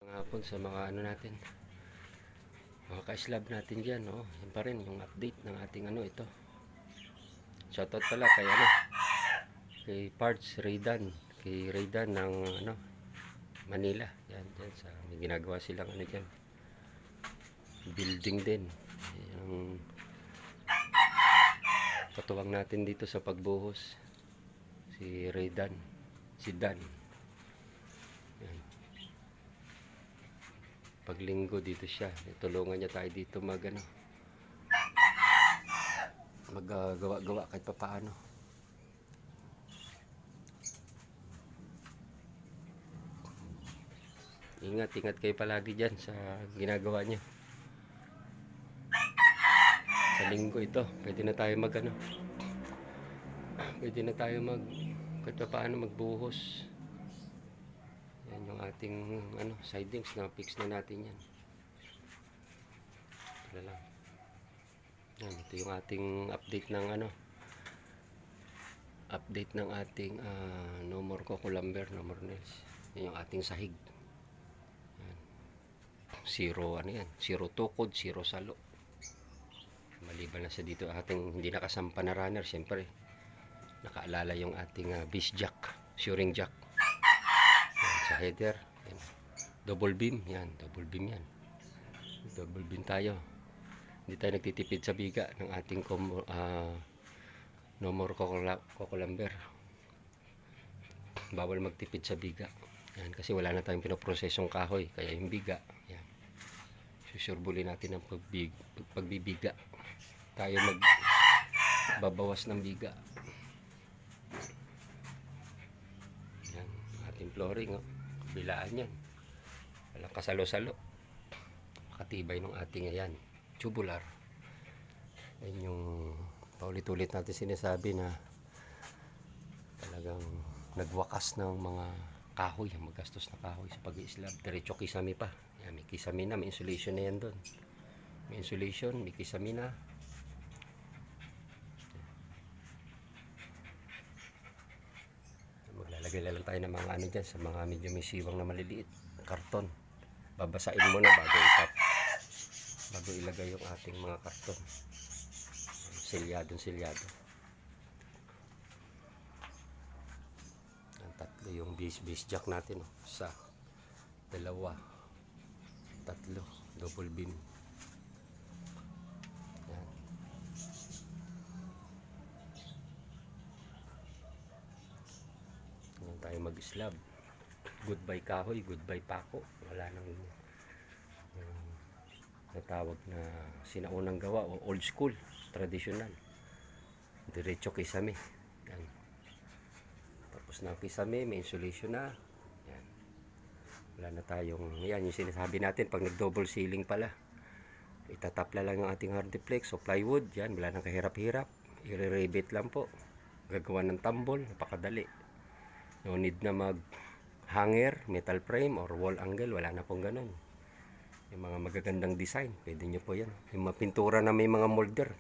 Hapon sa mga ano natin, mga ka-slab natin dyan, no? Yan pa rin yung update ng ating ano ito. Shoutout pala kay ano, kay Parts Raydan, kay Raydan ng ano, Manila. Yan, dyan sa may ginagawa silang ano dyan, building din. Yung katuwang natin dito sa pagbuhos, si Raydan, si Dan. Yan. Paglinggo dito siya, tulungan niya tayo dito mag ano, maggawa-gawa kahit pa paano. Ingat kayo palagi dyan sa ginagawa niyo. Sa linggo ito, pwede na tayo mag ano, pwede na tayo mag kahit pa paano magbuhos. Yan yung ating ano, sidings na fix na natin yan. Ito lang. Yan, ito yung ating update ng ano, update ng ating no more coco lumber, no more nails. Yan yung ating sahig. Yan. Zero ano yan, zero tukod, zero salo. Maliban na sa dito ating hindi nakasampa na runner, siyempre nakaalala yung ating base jack, shoring jack. Yan, sa header yan. Double beam yan, double beam yan, double beam tayo. Hindi tayo nagtitipid sa biga ng ating no more coco lumber. Bawal magtipid sa biga yan, kasi wala na tayong pinoprosesong kahoy, kaya yung biga yan, susurbulin natin ang pagbibiga. Tayo magbabawas ng biga. Yan, ating flooring, oh. Kabilaan yan, walang kasalo-salo, makatibay ng ating yan, tubular. Yan yung paulit-ulit natin sinasabi na talagang nagwakas ng mga kahoy, ang magastos na kahoy sa pag-i-slab. Diretso kisame pa yan, may kisame na, may insulation na yan doon, may insulation, may kisame na. Maglalagay lang tayo ng mga ano dyan, sa mga medyo may siwang na maliliit, karton. Babasain mo na bago ilagay yung ating mga karton. Silyado. Ang tatlo yung base jack natin, oh. Isa, dalawa, tatlo, double beam. Yan. Yan tayo mag-slab. Goodbye kahoy, goodbye pako. Wala nang natawag na sinaunang gawa o old school, traditional. Diretso kisame. Yan. Tapos na kisame, may insulation na. Yan. Wala na tayong, yan yung sinasabi natin pag nag-double ceiling pala. Itatapla lang yung ating hardiplex o plywood. Yan, wala nang kahirap-hirap. I-rebate lang po. Gagawa ng tambol, napakadali. No need na mag hanger, metal frame or wall angle, wala na pong ganun. Yung mga magagandang design, pwede nyo po yan. Yung mga pintura na may mga molder,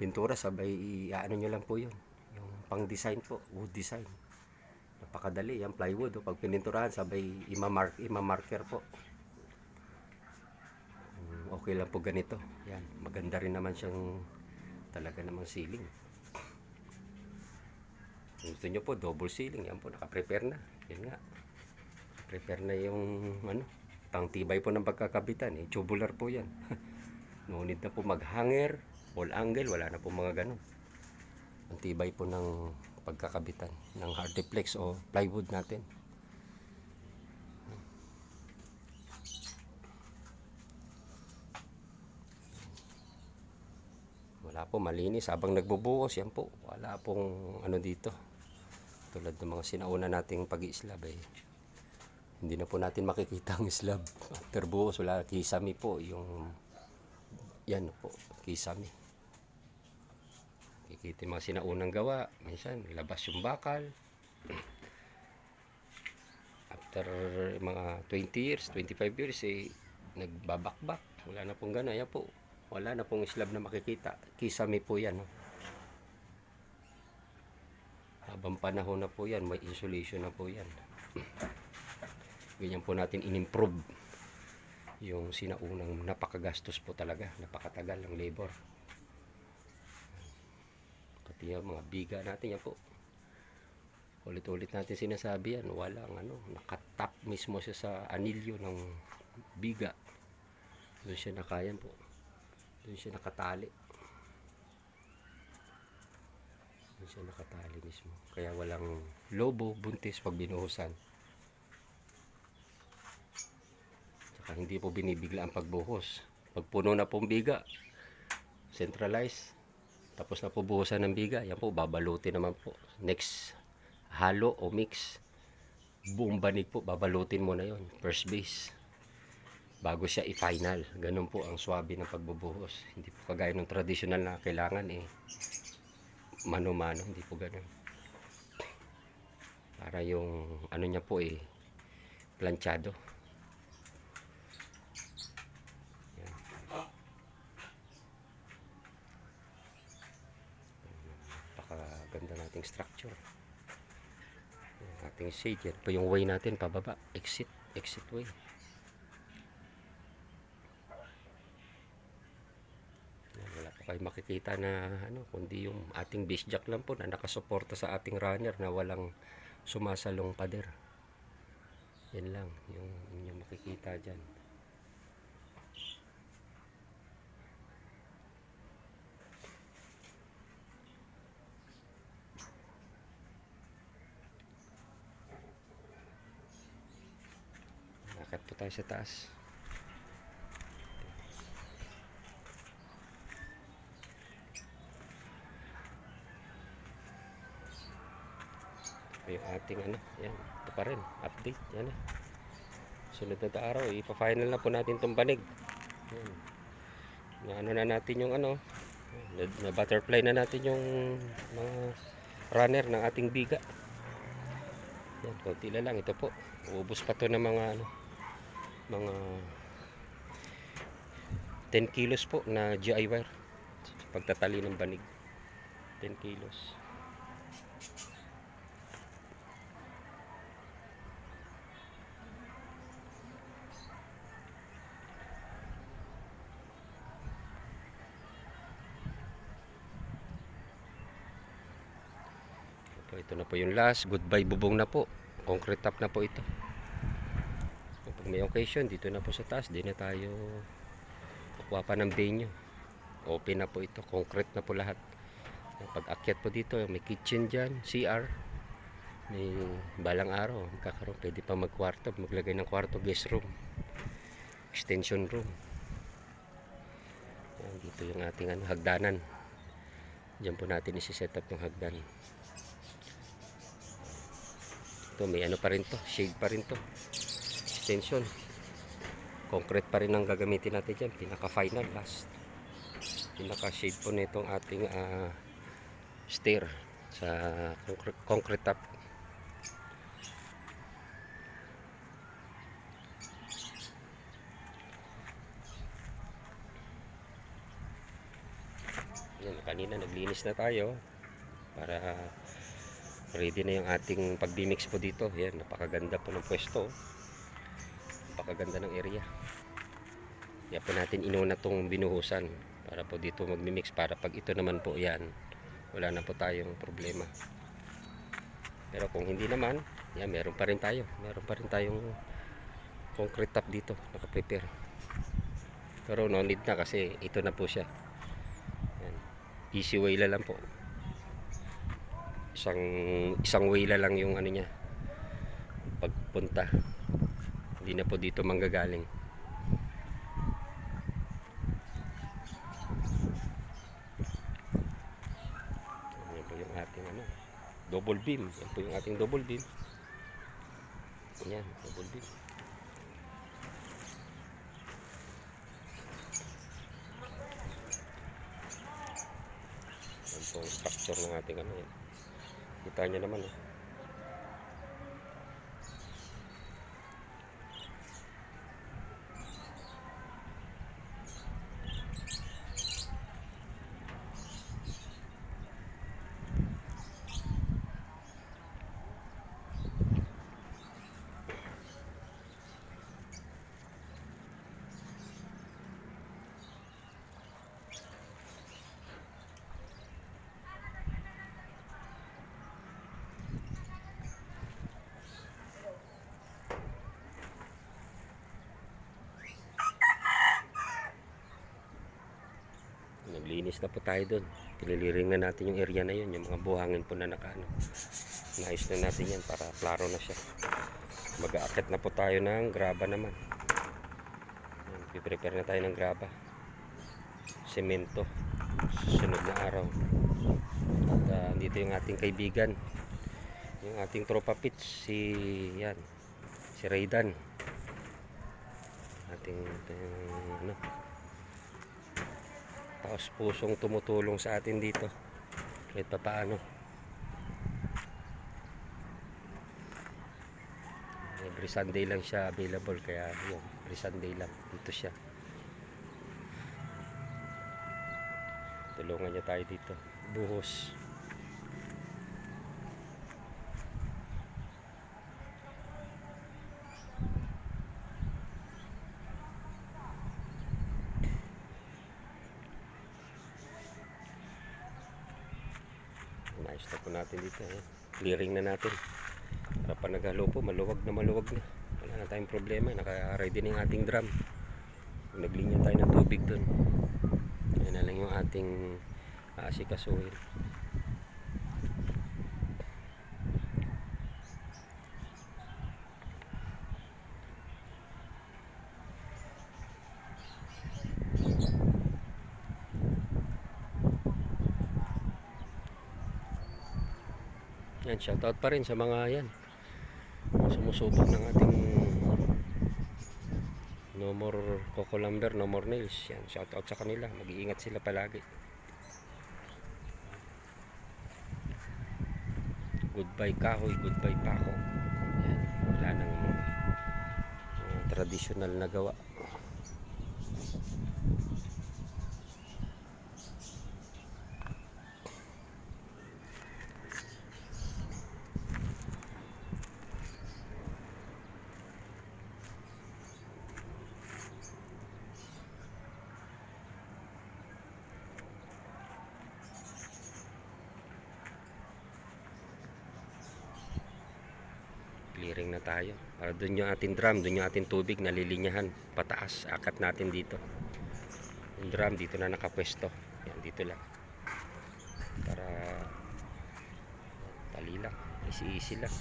pintura sabay iaano nyo lang po yun. Yung pang design po, wood design, napakadali. Yan plywood, pag pininturahan sabay imamarker po. Okay lang po ganito. Yan, maganda rin naman siyang talaga namang ceiling. Gusto nyo po double ceiling, yan po, naka-prepare na. Yan nga, prepare na yung ano, pang tibay po ng pagkakabitan, tubular po yan. No need na po mag-hanger, wall angle, wala na po mga ganun. Ang tibay po ng pagkakabitan ng hardiplex o plywood natin. Wala po, malinis habang nagbubuhos, yan po, wala pong ano dito. Tulad ng mga sinauna nating pag-i-slab, hindi na po natin makikita ang slab. After buhos, wala, kisame po yung yan po, kisame. Kikita mga sinaunang gawa, minsan labas yung bakal. After mga 20 years, 25 years, nagbabakbak. Wala na pong gano'n, yan po. Wala na pong slab na makikita. Kisame po yan, no? Habang panahon na po yan, may insulation na po yan. Ganyan po natin in-improve yung sinaunang napakagastos po talaga, napakatagal ng labor. Pati yung mga biga natin yan po. Ulit-ulit natin sinasabi yan, walang nakatap mismo siya sa anilyo ng biga. Doon siya nakayan po. Doon siya nakatali. Doon siya nakatali mismo. Kaya walang lobo, buntis pag binuhusan. Tsaka hindi po binibigla ang pagbuhos. Pag puno na pong biga, centralize, tapos na po buhusan ng biga, yan po, babalutin naman po. Next halo o mix, buong banig po, babalutin mo na yon, first base, bago siya i-final. Ganun po ang swabe ng pagbubuhos. Hindi po kagaya ng traditional na kailangan mano-mano, hindi po ganun. Para yung niya po planchado. Yan. Napakaganda nating structure. Ating shade, yan po yung way natin pababa, exit way. Yan, wala pa kayo makikita na kundi yung ating base jack lang po na nakasuporta sa ating runner na walang sumasalong pader. Yan lang yung inyong makikita dyan. Akat po tayo sa taas. Yung ating yan, ito pa rin, update, yan sunod na araw, ipa-final na po natin itong banig. Yan. Na natin yung na butterfly na natin yung mga runner ng ating biga. Yan, konti na lang ito po. Uubos pa to ng mga mga 10 kilos po na GI wire pagtatali ng banig. 10 kilos. Ito na po yung last. Goodbye bubong na po. Concrete top na po ito. Pag may occasion, dito na po sa taas. Di na tayo kukuha pa ng venue. Open na po ito. Concrete na po lahat. Pag akyat po dito, may kitchen dyan, CR. May balang araw. Magkakaroon. Pwede pa magkwarto. Maglagay ng kwarto, guest room. Extension room. Yan, dito yung ating hagdanan. Diyan po natin isi-set up yung hagdan. Ito may pa rin to, shade pa rin to, extension, concrete pa rin ang gagamitin natin dyan, pinaka final last, pinaka shade po nitong ating stair sa concrete top. Yan, kanina naglinis na tayo para ready na yung ating pag-mix po dito. Yan, napakaganda po ng pwesto. Napakaganda ng area. Kaya po natin inuna tong binuhusan para po dito mag-mix, para pag ito naman po yan, wala na po tayong problema. Pero kung hindi naman, yan, meron pa rin tayo. Meron pa rin tayong concrete top dito, naka-prepare. Pero no need na kasi ito na po siya. Yan. Easy way lang po. Isang way lang yung niya pagpunta, hindi na po dito manggagaling. Yan po yung ating double beam. Yan po yung ating double beam. Yan, double beam. Yan po ang structure ng ating yan. Kita nyo naman maglinis na po tayo doon. Kililiring na natin yung area na yun, yung mga buhangin po na nakaano. Naayos na natin yan para klaro na siya. Mag-aakit na po tayo ng graba naman. Piprepare na tayo ng graba, semento, susunod na araw. At dito yung ating kaibigan, yung ating tropa pits, si Raydan, ating ano, taos pusong tumutulong sa atin dito kahit pa paano. Every Sunday lang siya available, kaya yun, every Sunday lang dito siya. Tulungan niya tayo dito buhos. Nice na po natin dito, clearing na natin para pa naghalo po, maluwag na. Wala na tayong problema, naka-ready na yung ating drum. Naglinya tayo ng tubig dun. Yan na lang yung ating aasikasuhin. Yan, shoutout pa rin sa mga yan sumusubok ng ating no more coco lumber, no more nails. Yan, shoutout sa kanila, mag-iingat sila palagi. Goodbye kahoy, goodbye pako. Yan, wala nang traditional na gawa. Clearing na tayo para doon yung ating drum, doon yung ating tubig nalilinyahan pataas, akat natin dito yung drum dito na nakapwesto. Yan, dito lang para tali lang, easy lang.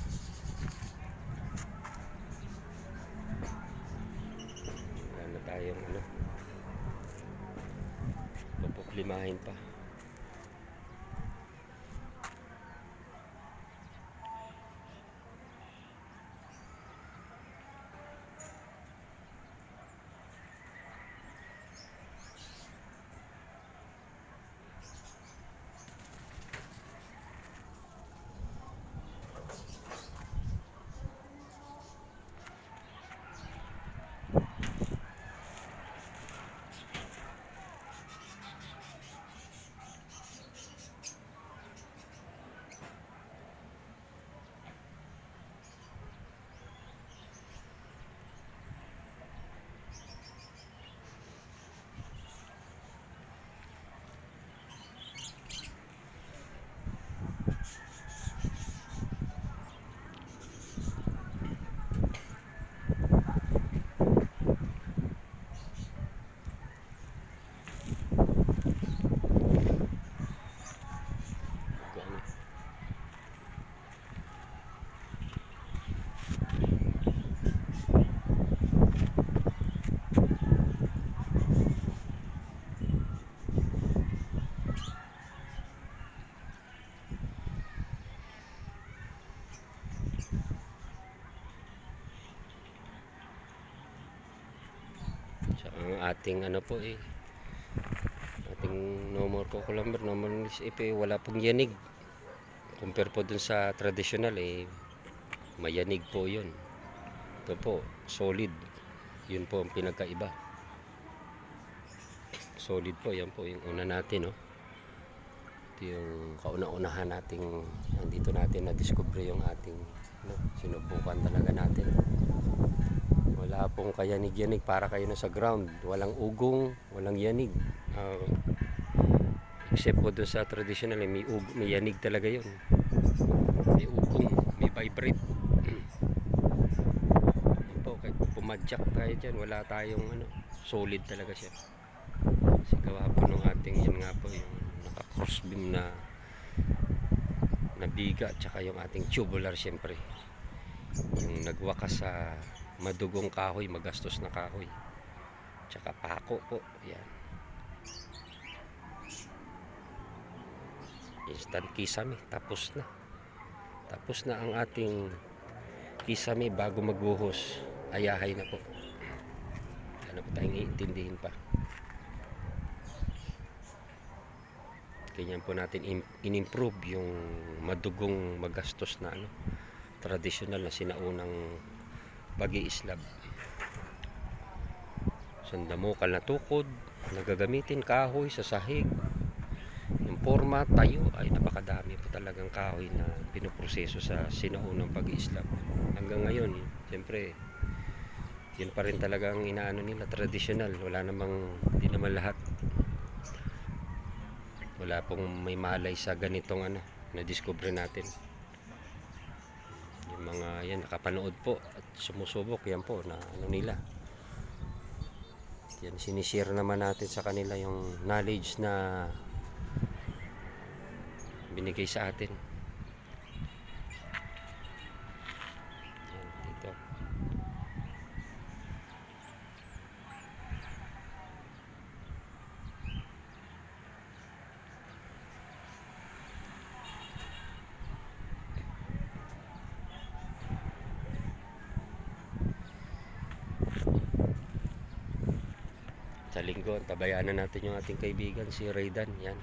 Wala na tayong pupuklimahin pa. So, ang ating ating no more coco lumber, no more nails, wala pong yanig. Compare po dun sa traditional, mayanig po yun. Ito po, solid. Yun po ang pinagkaiba. Solid po, yan po yung una natin, no? Ito yung kauna-unahan nating, dito natin na-discover yung ating, sinubukan talaga natin. Wala pong kayanig-yanig, para kayo na sa ground. Walang ugong, walang yanig. Except po doon sa traditional, may yanig talaga yun. May ugong, may vibrate. Yun po, kahit pumadyak tayo dyan, wala tayong solid talaga siya. Kasi gawa po nung ating, yun nga po, yung naka crossbeam na biga, tsaka yung ating tubular, syempre yung nagwakas sa madugong kahoy, magastos na kahoy, tsaka pako po. Yan, instant kisame, tapos na ang ating kisame. Bago magbuhos, ayahay na po. Ano po tayong iintindihin pa. Ganyan po natin in-improve yung madugong, magastos na traditional na sinaunang pag-iislab. Sandamukal na tukod, nagagamitin kahoy sa sahig. Yung forma, tayo, ay napakadami po talagang kahoy na pinoproseso sa sinaunang pag-iislab. Hanggang ngayon, siyempre, yun pa rin talagang inaano nila, traditional. Wala namang, hindi naman lahat. Wala pong may malay sa ganitong na-discover natin. Yung mga yan nakapanood po at sumusubok, yan po na nila. Yan, sinishare naman natin sa kanila yung knowledge na binigay sa atin. Yan, dito. Sa linggo, tabayaan na natin yung ating kaibigan si Raydan. Yan,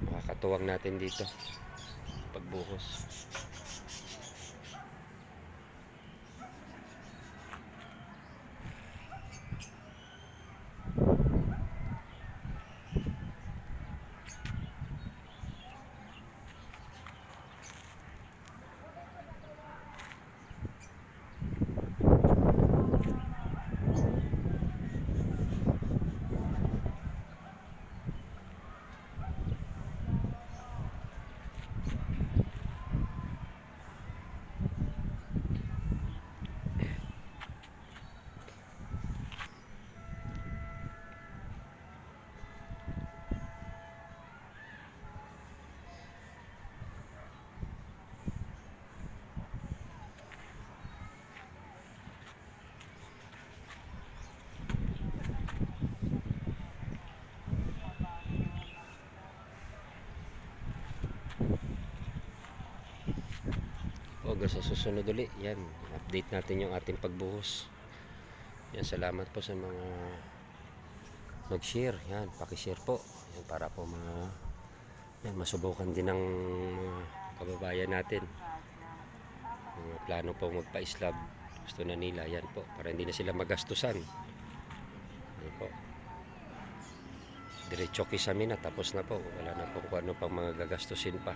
makakatuwang natin dito pagbuhos. Hanggang sa susunod ulit, yan, update natin yung ating pagbuhos. Yan, salamat po sa mga nag-share. Yan, paki-share po. Yan, para po yan, masubukan din ng kababayan natin. Yung plano po magpa-islab, gusto na nila, yan po, para hindi na sila magastusan. Yan po. Diretso kisame na, tapos na po. Wala na po kung ano pang mga gagastusin pa.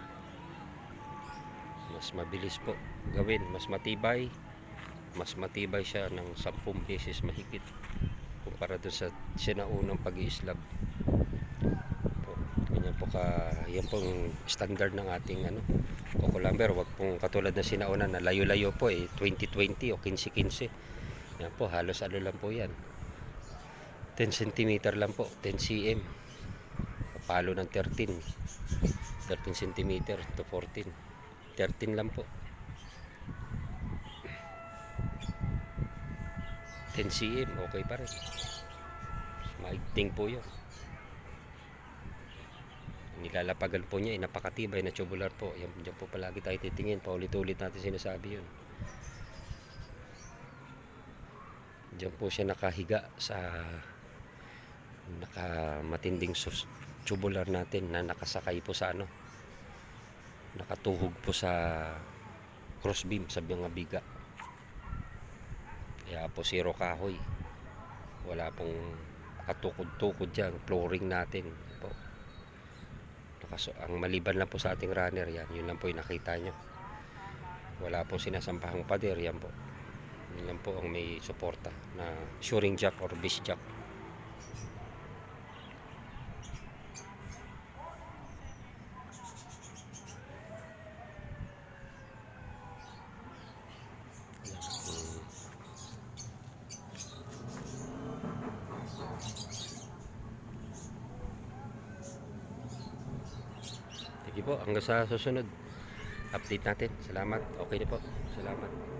Mas mabilis po gawin, mas matibay siya ng 10 beses mahigit kumpara doon sa sinaunang pag-iislab po. Ganyan po yan pong standard ng ating Coco Lumber. Wag pong katulad na sinauna na layo-layo po 20-20 o 15-15. Yan po, halos lang po yan, 10 cm lang po, 10 cm, palo ng 13 cm to 14, 13 lang po, 10 cm, okay pa rin, maigting po yun. Nilalapagan po niya, napakatibay na tubular po. Yan po palagi tayo titingin, paulit-ulit natin sinasabi yun. Diyan po siya nakahiga sa matinding tubular natin na nakasakay po sa nakatuhog po sa crossbeam sa mga biga. Kaya po zero kahoy, wala pong katukod-tukod dyan. Flooring natin po, ang maliban lang po sa ating runner, yun lang po yung nakita nyo. Wala pong sinasampahang pader, yan po, yun lang po ang may suporta na shoring jack or base jack. Sige po, hanggang sa susunod. Update natin. Salamat. Okay na po. Salamat.